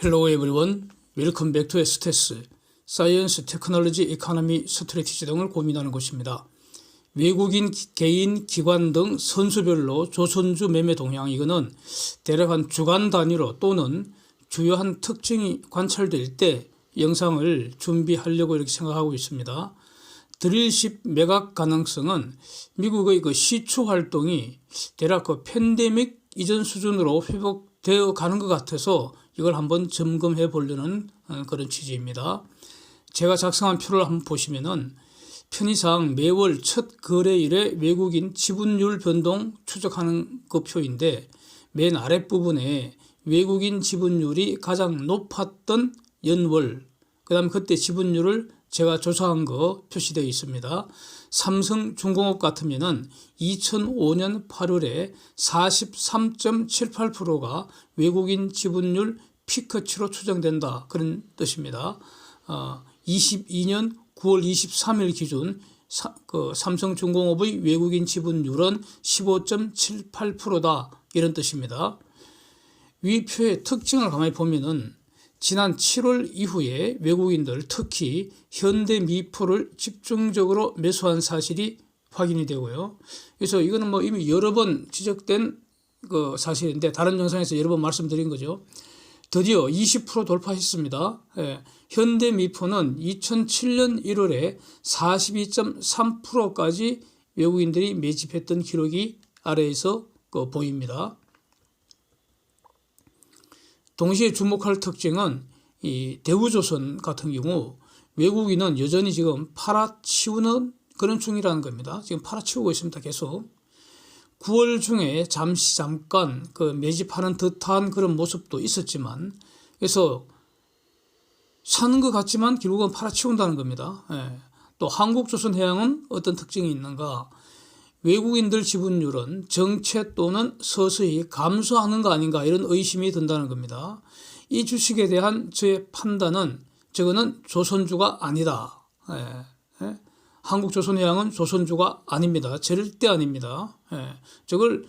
Hello everyone. Welcome back to STS, Science, Technology, Economy, Strategy 등을 고민하는 곳입니다. 외국인, 개인, 기관 등 선수별로 조선주 매매 동향, 이거는 대략 한 주간 단위로 또는 주요한 특징이 관찰될 때 영상을 준비하려고 이렇게 생각하고 있습니다. 드릴십 매각 가능성은 미국의 그 시추 활동이 대략 그 팬데믹 이전 수준으로 회복되어 가는 것 같아서 이걸 한번 점검해 보려는 그런 취지입니다. 제가 작성한 표를 한번 보시면은 편의상 매월 첫 거래일에 외국인 지분율 변동 추적하는 그 표인데, 맨 아랫부분에 외국인 지분율이 가장 높았던 연월, 그 다음 그때 지분율을 제가 조사한 거 표시되어 있습니다. 삼성중공업 같으면은 2005년 8월에 43.78%가 외국인 지분율 피크치로 추정된다, 그런 뜻입니다. 22년 9월 23일 기준 삼성중공업의 외국인 지분율은 15.78%다, 이런 뜻입니다. 위 표의 특징을 가만히 보면은 지난 7월 이후에 외국인들, 특히 현대미포를 집중적으로 매수한 사실이 확인이 되고요. 그래서 이거는 뭐 이미 여러 번 지적된 그 사실인데, 다른 영상에서 여러 번 말씀드린 거죠. 드디어 20% 돌파했습니다. 현대미포는 2007년 1월에 42.3%까지 외국인들이 매집했던 기록이 아래에서 보입니다. 동시에 주목할 특징은 이 대우조선 같은 경우 외국인은 여전히 지금 팔아치우는 그런 중이라는 겁니다. 지금 팔아치우고 있습니다. 계속. 9월 중에 잠깐 그 매집하는 듯한 그런 모습도 있었지만, 그래서 사는 것 같지만 결국은 팔아치운다는 겁니다. 또 한국조선해양은 어떤 특징이 있는가? 외국인들 지분율은 정체 또는 서서히 감소하는 거 아닌가, 이런 의심이 든다는 겁니다. 이 주식에 대한 저의 판단은 저거는 조선주가 아니다. 한국조선해양은 조선주가 아닙니다. 절대 아닙니다. 저걸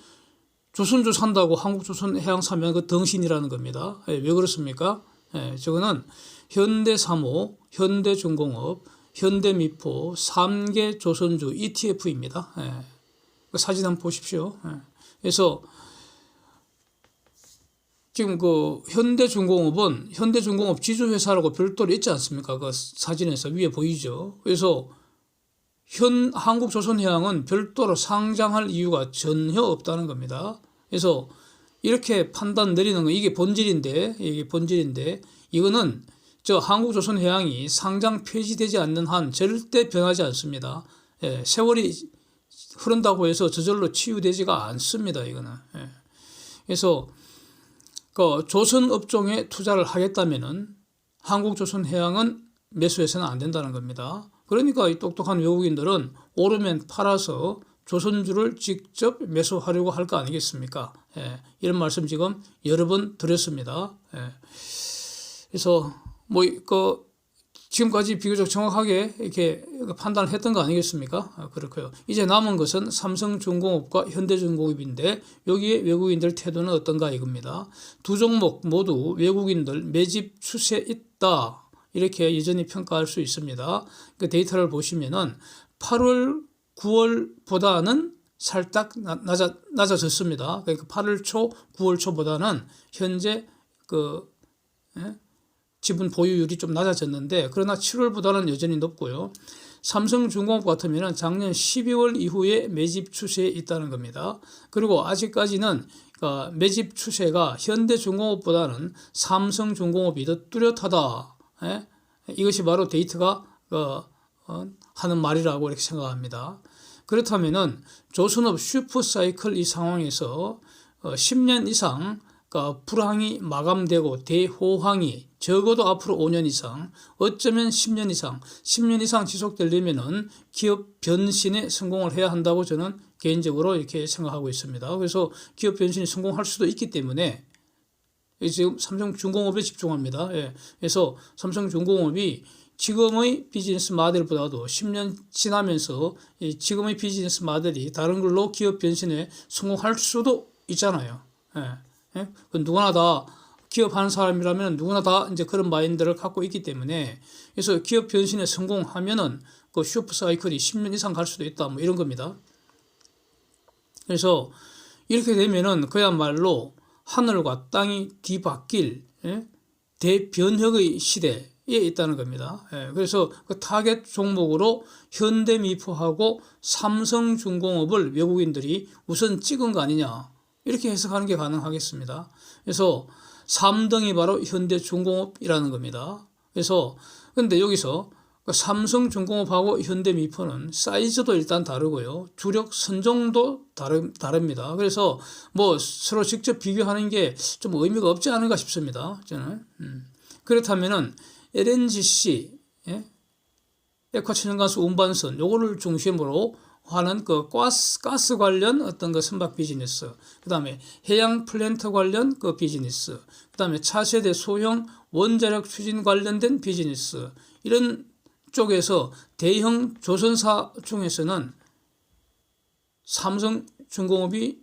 조선주 산다고 한국조선해양 사면 그 덩신이라는 겁니다. 왜 그렇습니까? 저거는 현대사모, 현대중공업, 현대미포 3개 조선주 ETF입니다. 사진 한번 보십시오. 그래서 지금 그 현대중공업은 현대중공업 지주회사라고 별도로 있지 않습니까? 그 사진에서 위에 보이죠. 그래서 한국조선해양은 별도로 상장할 이유가 전혀 없다는 겁니다. 그래서 이렇게 판단 내리는 거, 이게 본질인데 이거는 저 한국조선해양이 상장 폐지되지 않는 한 절대 변하지 않습니다. 세월이 흐른다고 해서 저절로 치유되지가 않습니다. 이거는. 그래서 그 조선업종에 투자를 하겠다면은 한국조선해양은 매수해서는 안 된다는 겁니다. 그러니까 이 똑똑한 외국인들은 오르면 팔아서 조선주를 직접 매수하려고 할 거 아니겠습니까? 이런 말씀 지금 여러 번 드렸습니다. 그래서 뭐 지금까지 비교적 정확하게 이렇게 판단을 했던 거 아니겠습니까? 그렇고요. 이제 남은 것은 삼성중공업과 현대중공업인데, 여기에 외국인들 태도는 어떤가 이겁니다. 두 종목 모두 외국인들 매집 추세 있다, 이렇게 여전히 평가할 수 있습니다. 그 데이터를 보시면은 8월, 9월보다는 살짝 낮아졌습니다. 그러니까 8월 초, 9월 초보다는 현재 지분 보유율이 좀 낮아졌는데, 그러나 7월보다는 여전히 높고요. 삼성중공업 같으면 작년 12월 이후에 매집 추세에 있다는 겁니다. 그리고 아직까지는 매집 추세가 현대중공업보다는 삼성중공업이 더 뚜렷하다. 이것이 바로 데이터가 하는 말이라고 이렇게 생각합니다. 그렇다면은 조선업 슈퍼사이클 이 상황에서 10년 이상 불황이 마감되고 대호황이 적어도 앞으로 5년 이상, 어쩌면 10년 이상 지속되려면은 기업 변신에 성공을 해야 한다고 저는 개인적으로 이렇게 생각하고 있습니다. 그래서 기업 변신이 성공할 수도 있기 때문에 지금 삼성중공업에 집중합니다. 그래서 삼성중공업이 지금의 비즈니스 모델보다도 10년 지나면서 지금의 비즈니스 모델이 다른 걸로 기업 변신에 성공할 수도 있잖아요. 누구나 다 기업하는 사람이라면 누구나 다 이제 그런 마인드를 갖고 있기 때문에 그래서 기업 변신에 성공하면은 그 슈퍼 사이클이 10년 이상 갈 수도 있다 뭐 이런 겁니다. 그래서 이렇게 되면은 그야말로 하늘과 땅이 뒤바뀔 대변혁의 시대에 있다는 겁니다. 그래서 그 타겟 종목으로 현대미포하고 삼성중공업을 외국인들이 우선 찍은 거 아니냐 이렇게 해석하는 게 가능하겠습니다. 그래서 3등이 바로 현대중공업이라는 겁니다. 그래서 근데 여기서 삼성중공업하고 현대미포는 사이즈도 일단 다르고요. 주력 선종도 다릅니다. 그래서 뭐 서로 직접 비교하는 게 좀 의미가 없지 않은가 싶습니다. 저는. 그렇다면은 LNGC, 액화천연가스 운반선 요거를 중심으로 하는 그 가스 관련 어떤 그 선박 비즈니스, 그 다음에 해양 플랜트 관련 그 비즈니스, 그 다음에 차세대 소형 원자력 추진 관련된 비즈니스, 이런 쪽에서 대형 조선사 중에서는 삼성중공업이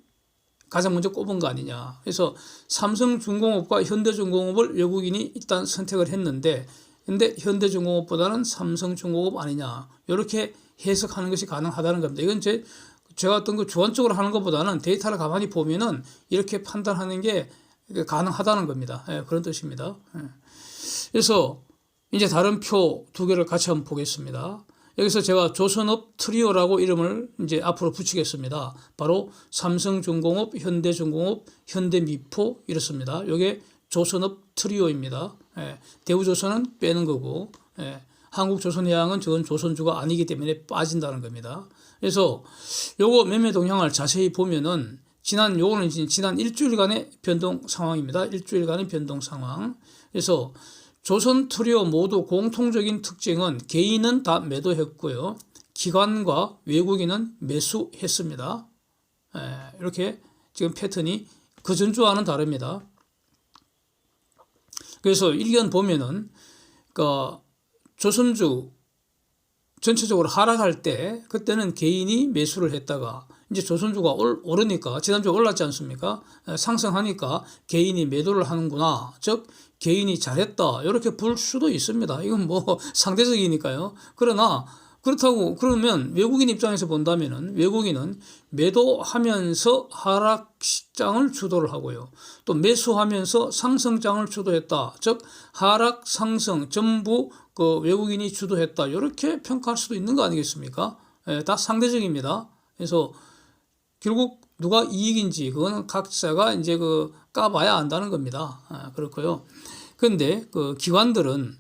가장 먼저 꼽은 거 아니냐. 그래서 삼성중공업과 현대중공업을 외국인이 일단 선택을 했는데, 근데 현대중공업보다는 삼성중공업 아니냐. 이렇게 해석하는 것이 가능하다는 겁니다. 이건 제가 어떤 그 주관적으로 하는 것보다는 데이터를 가만히 보면은 이렇게 판단하는 게 가능하다는 겁니다. 그런 뜻입니다. 그래서 이제 다른 표 두 개를 같이 한번 보겠습니다. 여기서 제가 조선업 트리오라고 이름을 이제 앞으로 붙이겠습니다. 바로 삼성중공업, 현대중공업, 현대미포 이렇습니다. 이게 조선업 트리오입니다. 대우조선은 빼는 거고, 한국조선해양은 저건 조선주가 아니기 때문에 빠진다는 겁니다. 그래서 요거 매매 동향을 자세히 보면은 요거는 지난 일주일간의 변동 상황입니다. 일주일간의 변동 상황. 그래서 조선 트리오 모두 공통적인 특징은 개인은 다 매도했고요. 기관과 외국인은 매수했습니다. 이렇게 지금 패턴이 그 전주와는 다릅니다. 그래서 일견 보면은 조선주 전체적으로 하락할 때 그때는 개인이 매수를 했다가 이제 조선주가 오르니까 지난주에 올랐지 않습니까? 상승하니까 개인이 매도를 하는구나. 즉 개인이 잘했다. 이렇게 볼 수도 있습니다. 이건 뭐 상대적이니까요. 그렇다고 그러면 외국인 입장에서 본다면은 외국인은 매도하면서 하락장을 주도를 하고요. 또 매수하면서 상승장을 주도했다. 즉 하락, 상승 전부 그 외국인이 주도했다. 이렇게 평가할 수도 있는 거 아니겠습니까? 다 상대적입니다. 그래서 결국 누가 이익인지 그거는 각자가 이제 까봐야 안다는 겁니다. 그렇고요. 그런데 그 기관들은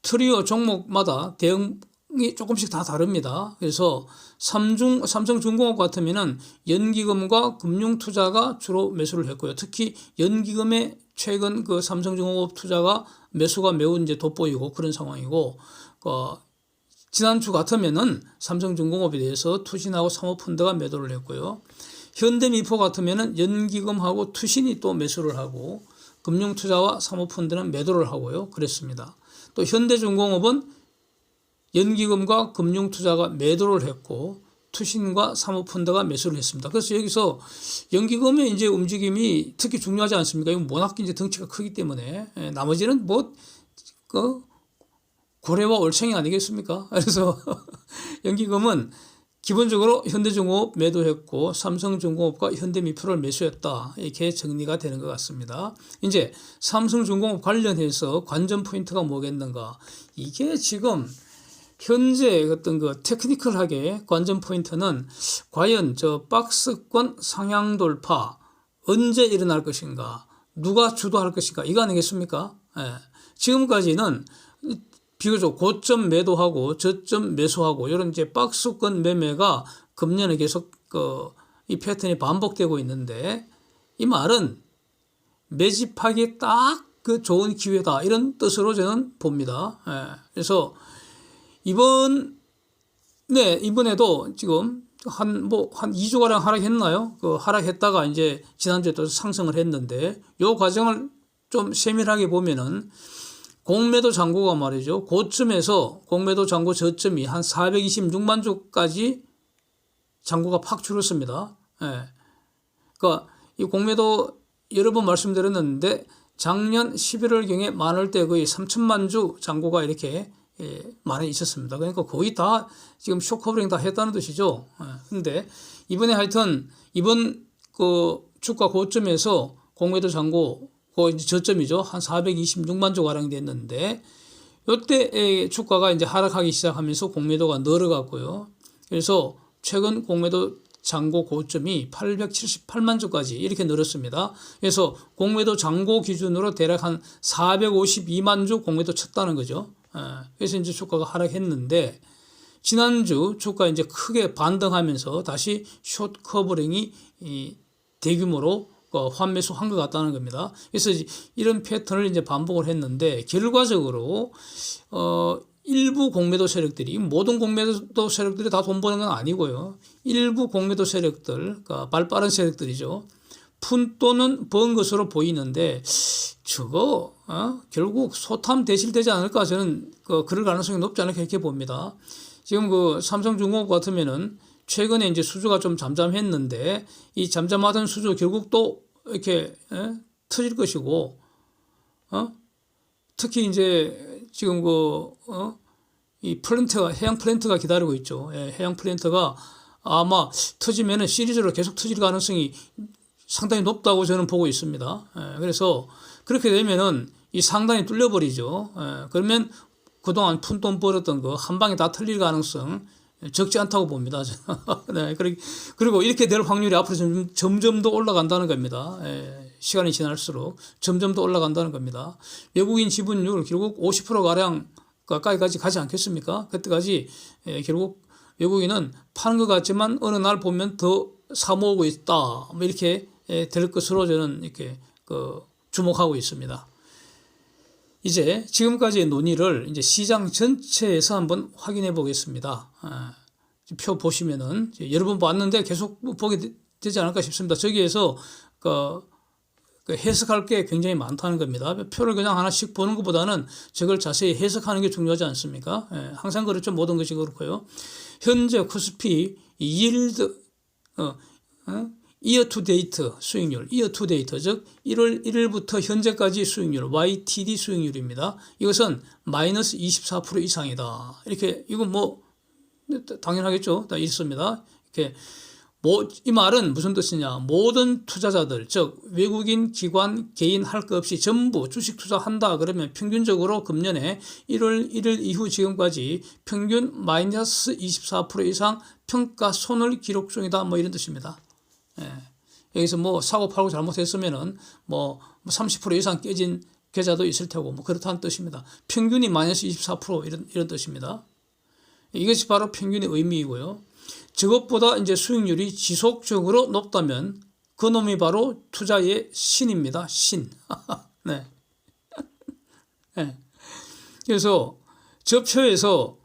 트리오 종목마다 대응이 조금씩 다 다릅니다. 그래서 삼성중공업 같으면은 연기금과 금융투자가 주로 매수를 했고요. 특히 연기금의 최근 그 삼성중공업 투자가 매수가 매우 이제 돋보이고 그런 상황이고, 지난주 같으면은 삼성중공업에 대해서 투신하고 사모펀드가 매도를 했고요. 현대미포 같으면은 연기금하고 투신이 또 매수를 하고 금융투자와 사모펀드는 매도를 하고요. 그랬습니다. 또 현대중공업은 연기금과 금융투자가 매도를 했고 투신과 사모펀드가 매수를 했습니다. 그래서 여기서 연기금의 이제 움직임이 특히 중요하지 않습니까? 이건 워낙 이제 덩치가 크기 때문에 나머지는 고래와 올챙이 아니겠습니까? 그래서 연기금은 기본적으로 현대중공업 매도했고 삼성중공업과 현대미포를 매수했다. 이렇게 정리가 되는 것 같습니다. 이제 삼성중공업 관련해서 관전 포인트가 뭐겠는가? 이게 지금 현재 어떤 그 테크니컬하게 관전 포인트는 과연 저 박스권 상향 돌파 언제 일어날 것인가? 누가 주도할 것인가? 이거 아니겠습니까? 지금까지는 비교적 고점 매도하고 저점 매수하고 이런 이제 박스권 매매가 금년에 계속 이 패턴이 반복되고 있는데 이 말은 매집하기 딱 그 좋은 기회다 이런 뜻으로 저는 봅니다. 그래서 이번에도 지금 한 2주가량 하락했나요? 하락했다가 이제 지난주에 또 상승을 했는데 요 과정을 좀 세밀하게 보면은 공매도 잔고가 말이죠. 고점에서 공매도 잔고 저점이 한 426만 주까지 잔고가 팍 줄었습니다. 그러니까 이 공매도 여러 번 말씀드렸는데 작년 11월경에 많을 때 거의 3천만 주 잔고가 이렇게 많이 있었습니다. 그러니까 거의 다 지금 쇼커버링 다 했다는 뜻이죠. 근데 이번에 하여튼 이번 그 주가 고점에서 공매도 잔고 그 이제 저점이죠. 한 426만 주 가량 됐는데 이때 주가가 이제 하락하기 시작하면서 공매도가 늘어갔고요. 그래서 최근 공매도 잔고 고점이 878만 주까지 이렇게 늘었습니다. 그래서 공매도 잔고 기준으로 대략 한 452만 주 공매도 쳤다는 거죠. 그래서 이제 주가가 하락했는데 지난주 주가 이제 크게 반등하면서 다시 숏 커버링이 대규모로 환매수 한 것 같다는 겁니다. 그래서 이런 패턴을 이제 반복을 했는데 결과적으로 일부 공매도 세력들이 모든 공매도 세력들이 다 돈 버는 건 아니고요. 일부 공매도 세력들, 그러니까 발빠른 세력들이죠. 푼돈은 번 것으로 보이는데 저거 결국 소탐 대실되지 않을까 저는 그럴 가능성이 높지 않을까 이렇게 봅니다. 지금 그 삼성중공업 같으면은 최근에 이제 수주가 좀 잠잠했는데 이 잠잠하던 수주 결국 또 이렇게 터질 것이고 특히 이제 지금 이 플랜트가 해양 플랜트가 기다리고 있죠. 해양 플랜트가 아마 터지면은 시리즈로 계속 터질 가능성이 상당히 높다고 저는 보고 있습니다. 그래서 그렇게 되면은 이 상당히 뚫려버리죠. 그러면 그동안 푼돈 벌었던 거 한 방에 다 털릴 가능성 적지 않다고 봅니다. 네, 그리고 이렇게 될 확률이 앞으로 점점 더 올라간다는 겁니다. 시간이 지날수록 점점 더 올라간다는 겁니다. 외국인 지분율 결국 50%가량 가까이까지 가지 않겠습니까? 그때까지 결국 외국인은 파는 것 같지만 어느 날 보면 더 사모으고 있다. 뭐 이렇게 될 것으로 저는 이렇게 주목하고 있습니다. 이제 지금까지의 논의를 이제 시장 전체에서 한번 확인해 보겠습니다. 표 보시면은 여러 번 봤는데 계속 보게 되지 않을까 싶습니다. 저기에서 해석할 게 굉장히 많다는 겁니다. 표를 그냥 하나씩 보는 것보다는 저걸 자세히 해석하는 게 중요하지 않습니까? 항상 그렇죠. 모든 것이 그렇고요. 현재 코스피 yield 이어 투 데이트 수익률, 이어 투 데이트 즉 1월 1일부터 현재까지 수익률, YTD 수익률입니다. 이것은 마이너스 24% 이상이다. 이렇게 이건 뭐 당연하겠죠. 다 있습니다. 이렇게 이 말은 무슨 뜻이냐? 모든 투자자들 즉 외국인, 기관, 개인 할 것 없이 전부 주식 투자한다 그러면 평균적으로 금년에 1월 1일 이후 지금까지 평균 마이너스 24% 이상 평가손을 기록 중이다. 뭐 이런 뜻입니다. 여기서 뭐 사고 팔고 잘못했으면은 뭐 30% 이상 깨진 계좌도 있을 테고 뭐 그렇다는 뜻입니다. 평균이 마이너스 24% 이런 뜻입니다. 이것이 바로 평균의 의미이고요. 저것보다 이제 수익률이 지속적으로 높다면 그 놈이 바로 투자의 신입니다. 신. 네. 네. 그래서 저 표에서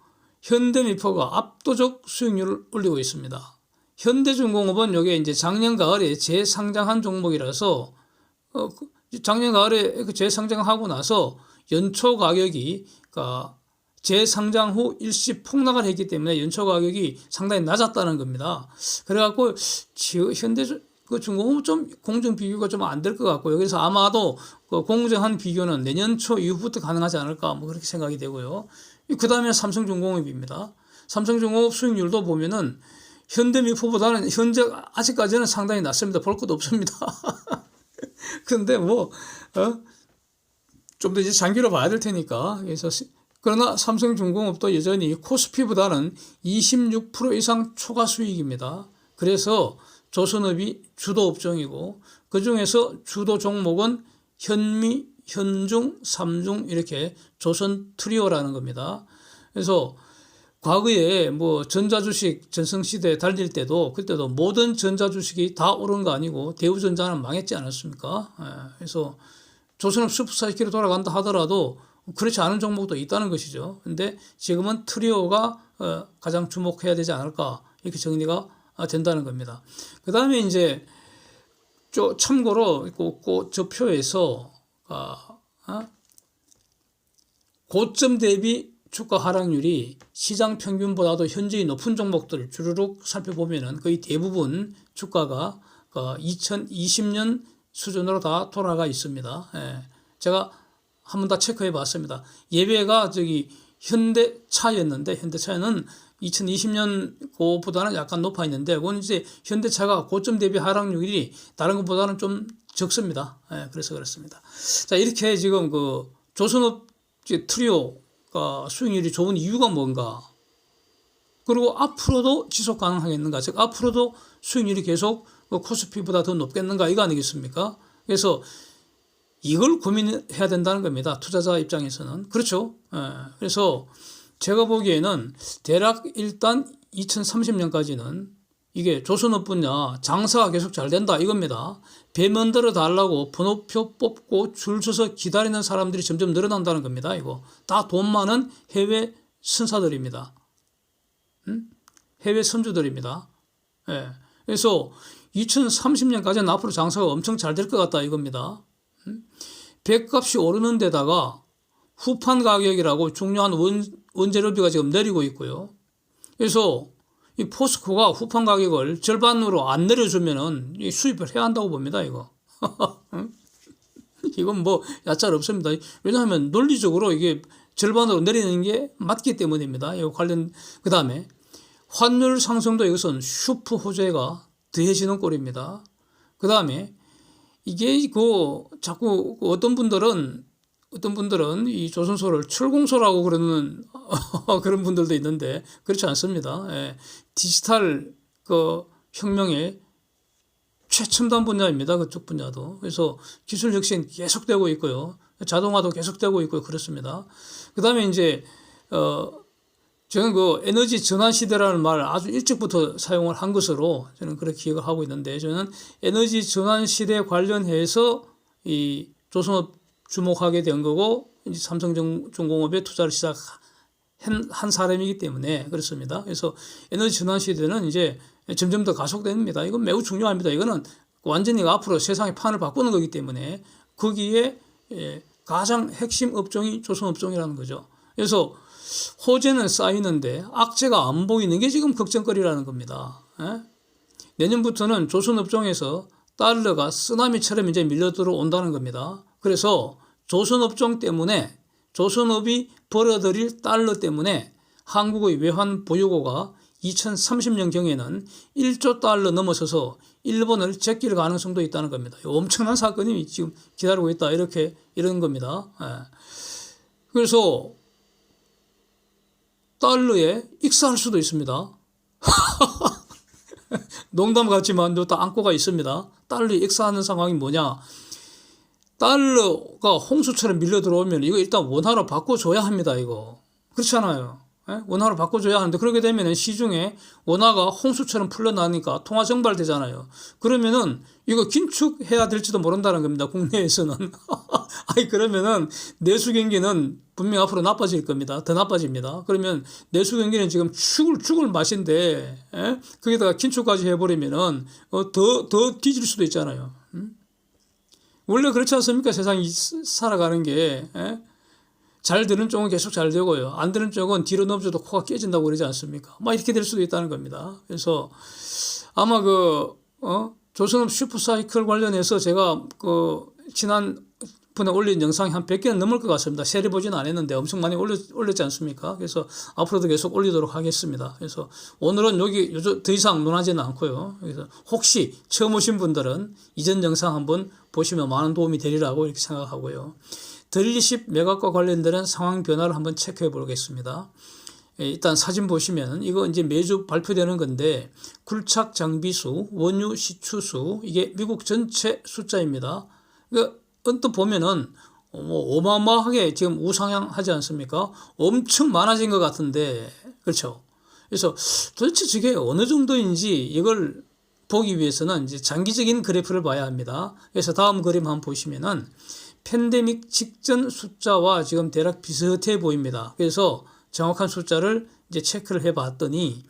현대미포가 압도적 수익률을 올리고 있습니다. 현대중공업은 이게 이제 작년 가을에 재상장한 종목이라서 작년 가을에 재상장하고 나서 연초 가격이 재상장 후 일시 폭락을 했기 때문에 연초 가격이 상당히 낮았다는 겁니다. 그래갖고 현대중공업은 좀 공정 비교가 좀 안 될 것 같고요. 그래서 아마도 공정한 비교는 내년 초 이후부터 가능하지 않을까 뭐 그렇게 생각이 되고요. 그 다음에 삼성중공업입니다. 삼성중공업 수익률도 보면은 현대미포보다는 현재 아직까지는 상당히 낮습니다. 볼 것도 없습니다. 근데 좀 더 이제 장기로 봐야 될 테니까. 그래서 그러나 삼성중공업도 여전히 코스피보다는 26% 이상 초과 수익입니다. 그래서 조선업이 주도 업종이고 그 중에서 주도 종목은 현미, 현중, 삼중 이렇게 조선 트리오라는 겁니다. 그래서 과거에 뭐 전자주식 전성시대 달릴 때도 그때도 모든 전자주식이 다 오른 거 아니고 대우전자는 망했지 않았습니까? 그래서 조선업 슈퍼사이클이 돌아간다 하더라도 그렇지 않은 종목도 있다는 것이죠. 근데 지금은 트리오가 가장 주목해야 되지 않을까 이렇게 정리가 된다는 겁니다. 그 다음에 이제 참고로 저 표에서 고점 대비 주가 하락률이 시장 평균보다도 현저히 높은 종목들을 주르륵 살펴보면은 거의 대부분 주가가 2020년 수준으로 다 돌아가 있습니다. 제가 한번 다 체크해 봤습니다. 예배가 저기 현대차였는데 현대차는 2020년 그보다는 약간 높아 있는데 그건 이제 현대차가 고점 대비 하락률이 다른 것보다는 좀 적습니다. 예, 그래서 그렇습니다. 자, 이렇게 지금 그 조선업 트리오가 수익률이 좋은 이유가 뭔가? 그리고 앞으로도 지속 가능하겠는가? 즉 앞으로도 수익률이 계속 코스피보다 더 높겠는가? 이거 아니겠습니까? 그래서 이걸 고민해야 된다는 겁니다. 투자자 입장에서는. 그렇죠. 예. 그래서 제가 보기에는 대략 일단 2030년까지는 이게 조선업 분야 장사가 계속 잘 된다 이겁니다. 배 만들어 달라고 번호표 뽑고 줄 서서 기다리는 사람들이 점점 늘어난다는 겁니다. 이거 다 돈 많은 해외 선사들입니다. 해외 선주들입니다. 예. 그래서 2030년까지는 앞으로 장사가 엄청 잘 될 것 같다 이겁니다. 배값이 오르는 데다가 후판 가격이라고 중요한 원재료비가 지금 내리고 있고요. 그래서 이 포스코가 후판 가격을 절반으로 안 내려주면은 이 수입을 해야 한다고 봅니다, 이거. 이건 뭐 야짤 없습니다. 왜냐하면 논리적으로 이게 절반으로 내리는 게 맞기 때문입니다. 이거 관련, 그 다음에 환율 상승도 이것은 슈퍼 호재가 더해지는 꼴입니다. 그 다음에 이게 자꾸 어떤 분들은 이 조선소를 출공소라고 그러는 그런 분들도 있는데 그렇지 않습니다. 예. 디지털 혁명의 최첨단 분야입니다. 그쪽 분야도. 그래서 기술 혁신 계속되고 있고요. 자동화도 계속되고 있고요. 그렇습니다. 그 다음에 이제, 저는 에너지 전환 시대라는 말을 아주 일찍부터 사용을 한 것으로 저는 그렇게 기억을 하고 있는데 저는 에너지 전환 시대 관련해서 이 조선업 주목하게 된 거고 이제 삼성중공업에 투자를 시작한 사람이기 때문에 그렇습니다. 그래서 에너지 전환 시대는 이제 점점 더 가속됩니다. 이건 매우 중요합니다. 이거는 완전히 앞으로 세상의 판을 바꾸는 거기 때문에 거기에 가장 핵심 업종이 조선업종이라는 거죠. 그래서 호재는 쌓이는데 악재가 안 보이는 게 지금 걱정거리라는 겁니다. 내년부터는 조선업종에서 달러가 쓰나미처럼 이제 밀려 들어온다는 겁니다. 그래서 조선업종 때문에 조선업이 벌어들일 달러 때문에 한국의 외환 보유고가 2030년경에는 1조 달러 넘어서서 일본을 제낄 가능성도 있다는 겁니다. 엄청난 사건이 지금 기다리고 있다 이런 겁니다. 그래서 달러에 익사할 수도 있습니다. 농담 같지만 또 안고가 있습니다. 달러에 익사하는 상황이 뭐냐? 달러가 홍수처럼 밀려 들어오면 이거 일단 원화로 바꿔줘야 합니다. 이거 그렇잖아요. 원화로 바꿔줘야 하는데 그렇게 되면 시중에 원화가 홍수처럼 풀려나니까 통화 정발되잖아요. 그러면은 이거 긴축해야 될지도 모른다는 겁니다. 국내에서는. 아니 그러면은 내수 경기는 분명 앞으로 나빠질 겁니다. 더 나빠집니다. 그러면 내수 경기는 지금 죽을 맛인데 거기다가 긴축까지 해버리면은 더 뒤질 수도 있잖아요. 원래 그렇지 않습니까? 세상이 살아가는 게. 잘 되는 쪽은 계속 잘 되고요. 안 되는 쪽은 뒤로 넘어져도 코가 깨진다고 그러지 않습니까? 막 이렇게 될 수도 있다는 겁니다. 그래서 아마 조선업 슈퍼사이클 관련해서 제가 지난번에 올린 영상이 한 100개는 넘을 것 같습니다. 세리 보지는 않았는데 엄청 많이 올렸지 않습니까? 그래서 앞으로도 계속 올리도록 하겠습니다. 그래서 오늘은 여기 더 이상 논하지는 않고요. 그래서 혹시 처음 오신 분들은 이전 영상 한번 보시면 많은 도움이 되리라고 이렇게 생각하고요. 드릴십 매각과 관련된 상황 변화를 한번 체크해 보겠습니다. 일단 사진 보시면 이거 이제 매주 발표되는 건데 굴착 장비수, 원유 시추수 이게 미국 전체 숫자입니다. 언뜻 보면은 어마어마하게 지금 우상향하지 않습니까? 엄청 많아진 것 같은데 그렇죠? 그래서 도대체 저게 어느 정도인지 이걸 보기 위해서는 이제 장기적인 그래프를 봐야 합니다. 그래서 다음 그림 한번 보시면은 팬데믹 직전 숫자와 지금 대략 비슷해 보입니다. 그래서 정확한 숫자를 이제 체크를 해 봤더니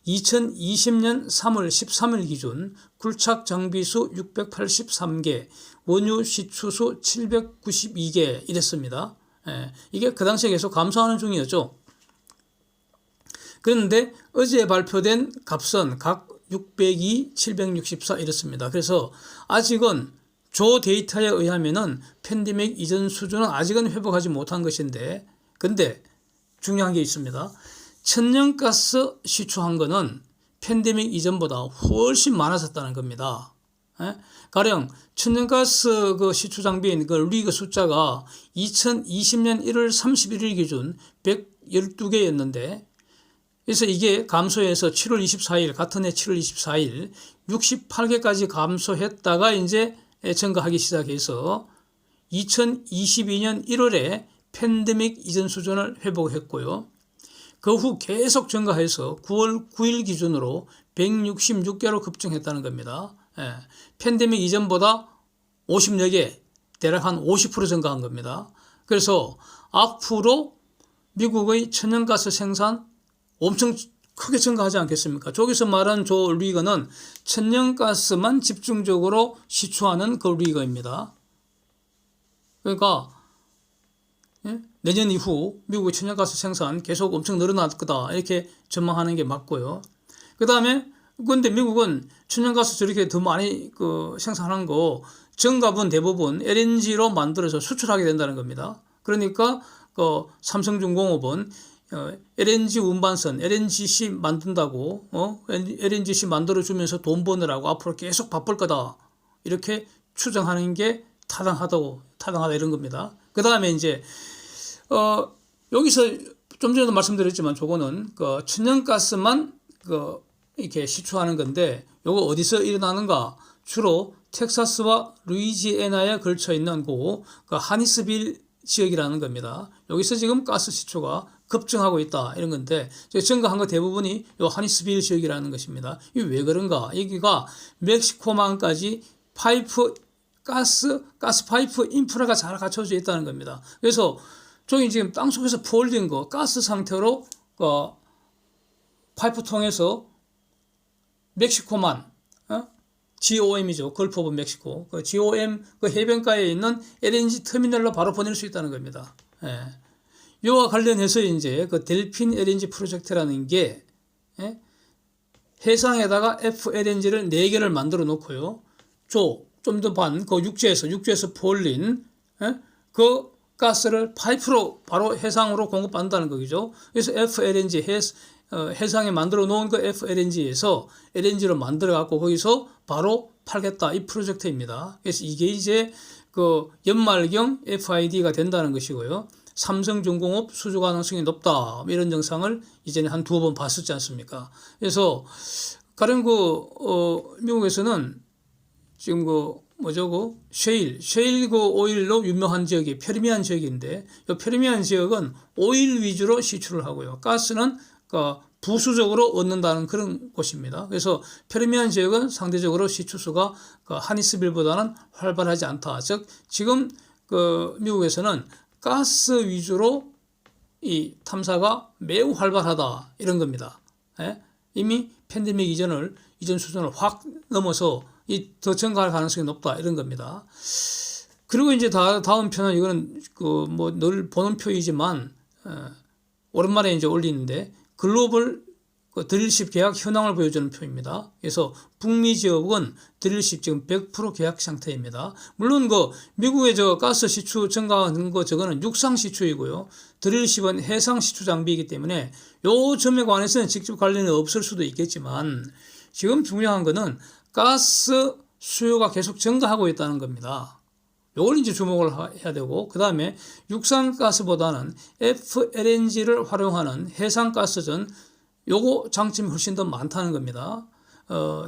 2020년 3월 13일 기준 굴착 장비수 683개, 원유 시추수 792개 이랬습니다. 이게 그 당시에 계속 감소하는 중이었죠. 그런데 어제 발표된 값은 각 602, 764 이렇습니다. 그래서 아직은 조 데이터에 의하면은 팬데믹 이전 수준은 아직은 회복하지 못한 것인데, 근데 중요한 게 있습니다. 천연가스 시추한 거는 팬데믹 이전보다 훨씬 많아졌다는 겁니다. 예? 가령 천연가스 그 시추 장비인 그 리그 숫자가 2020년 1월 31일 기준 112개였는데, 그래서 이게 감소해서 7월 24일, 같은 해 7월 24일 68개까지 감소했다가 이제 증가하기 시작해서 2022년 1월에 팬데믹 이전 수준을 회복했고요. 그 후 계속 증가해서 9월 9일 기준으로 166개로 급증했다는 겁니다. 예, 팬데믹 이전보다 50여 개, 대략 한 50% 증가한 겁니다. 그래서 앞으로 미국의 천연가스 생산 엄청 크게 증가하지 않겠습니까? 저기서 말한 저 리거는 천연가스만 집중적으로 시추하는 그 리거입니다. 그러니까 내년 이후 미국의 천연가스 생산 계속 엄청 늘어날 거다 이렇게 전망하는 게 맞고요. 그 다음에 근데 미국은 천연가스 저렇게 더 많이 그 생산하는 거 정값은 대부분 LNG로 만들어서 수출하게 된다는 겁니다. 그러니까 그 삼성중공업은 LNG 운반선, LNGC 만든다고, LNGC 만들어주면서 돈 버느라고 앞으로 계속 바쁠 거다. 이렇게 추정하는 게 타당하다 이런 겁니다. 그 다음에 이제, 여기서 좀 전에도 말씀드렸지만 저거는 그 천연가스만 이렇게 시추하는 건데, 요거 어디서 일어나는가? 주로 텍사스와 루이지애나에 걸쳐 있는 그 하니스빌 지역이라는 겁니다. 여기서 지금 가스 시추가 급증하고 있다 이런 건데 증가한 거 대부분이 요 하니스빌 지역이라는 것입니다. 이게 왜 그런가? 여기가 멕시코만까지 가스 파이프 인프라가 잘 갖춰져 있다는 겁니다. 그래서 저기 지금 땅속에서 포올린 거 가스 상태로 파이프 통해서 멕시코만 GOM이죠. 걸프 오브 멕시코. 그 GOM 그 해변가에 있는 LNG 터미널로 바로 보낼 수 있다는 겁니다. 예. 이와 관련해서 이제 그 델핀 LNG 프로젝트라는 게 해상에다가 FLNG를 4개를 만들어 놓고요. 좀 더 그 육지에서 포올린 그 가스를 파이프로 바로 해상으로 공급한다는 거죠. 그래서 FLNG 해상에 만들어 놓은 그 FLNG에서 LNG를 만들어 갖고 거기서 바로 팔겠다 이 프로젝트입니다. 그래서 이게 이제 그 연말경 FID가 된다는 것이고요. 삼성중공업 수주 가능성이 높다 이런 영상을 이전에 한 2번 봤었지 않습니까? 그래서 가령 미국에서는 지금 셰일 오일로 유명한 지역이 페르미안 지역인데 이 페르미안 지역은 오일 위주로 시추를 하고요. 가스는 부수적으로 얻는다는 그런 곳입니다. 그래서 페르미안 지역은 상대적으로 시추수가 하니스빌보다는 활발하지 않다. 즉 지금 미국에서는 가스 위주로 이 탐사가 매우 활발하다 이런 겁니다. 예? 이미 팬데믹 이전 수준을 확 넘어서 더 증가할 가능성이 높다 이런 겁니다. 그리고 이제 다음 편은 이거는 늘 보는 표이지만 오랜만에 이제 올리는데 글로벌 드릴십 계약 현황을 보여주는 표입니다. 그래서 북미 지역은 드릴십 지금 100% 계약 상태입니다. 물론 미국의 가스 시추 증가하는 저거는 육상 시추이고요. 드릴십은 해상 시추 장비이기 때문에 요 점에 관해서는 직접 관련이 없을 수도 있겠지만 지금 중요한 거는 가스 수요가 계속 증가하고 있다는 겁니다. 요걸 이제 주목을 해야 되고, 그 다음에 육상가스보다는 FLNG를 활용하는 해상가스전, 요거 장점이 훨씬 더 많다는 겁니다.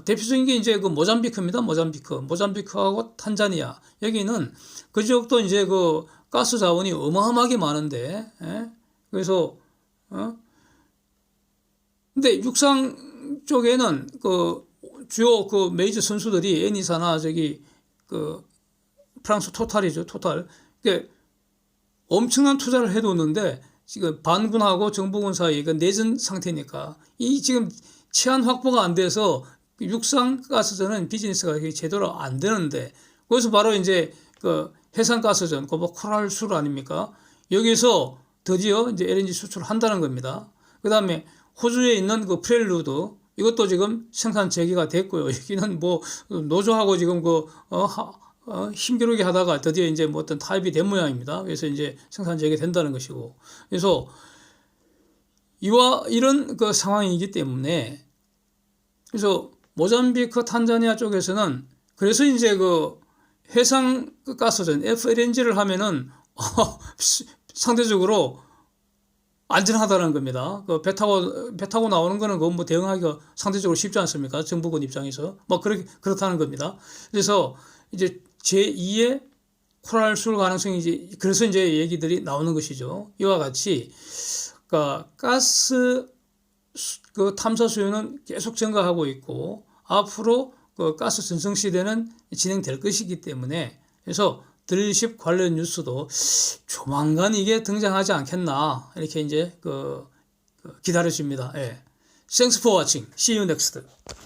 대표적인 게 이제 모잠비크입니다. 모잠비크하고 탄자니아. 여기는 그 지역도 이제 가스 자원이 어마어마하게 많은데, 그래서, 근데 육상 쪽에는 주요 메이저 선수들이 에니사나 프랑스 토탈이죠. 토탈. 그러니까 엄청난 투자를 해뒀는데 지금 반군하고 정부군 사이 내전 상태니까 이 지금 치안 확보가 안 돼서 육상가스전은 비즈니스가 제대로 안 되는데 거기서 바로 이제 해상가스전, 코랄술 아닙니까? 여기서 드디어 이제 LNG 수출을 한다는 겁니다. 그 다음에 호주에 있는 프렐루드 이것도 지금 생산 재개가 됐고요. 여기는 노조하고 지금 힘겨루게 하다가 드디어 이제 뭐 어떤 타협이 된 모양입니다. 그래서 이제 생산 재개된다는 것이고, 그래서 이런 그 상황이기 때문에, 그래서 모잠비크, 탄자니아 쪽에서는 그래서 이제 그 해상 가스전 FLNG를 하면은 상대적으로 안전하다는 겁니다. 그 배 타고 나오는 거는 그건 뭐 대응하기가 상대적으로 쉽지 않습니까? 정부군 입장에서 뭐 그렇다는 겁니다. 그래서 이제 제2의 코랄 술 가능성이 이제 그래서 이제 얘기들이 나오는 것이죠. 이와 같이 그러니까 가스 그 탐사 수요는 계속 증가하고 있고 앞으로 그 가스 전성 시대는 진행될 것이기 때문에, 그래서 드릴십 관련 뉴스도 조만간 이게 등장하지 않겠나 이렇게 이제 기다려집니다. 예. Thanks for watching. See you next.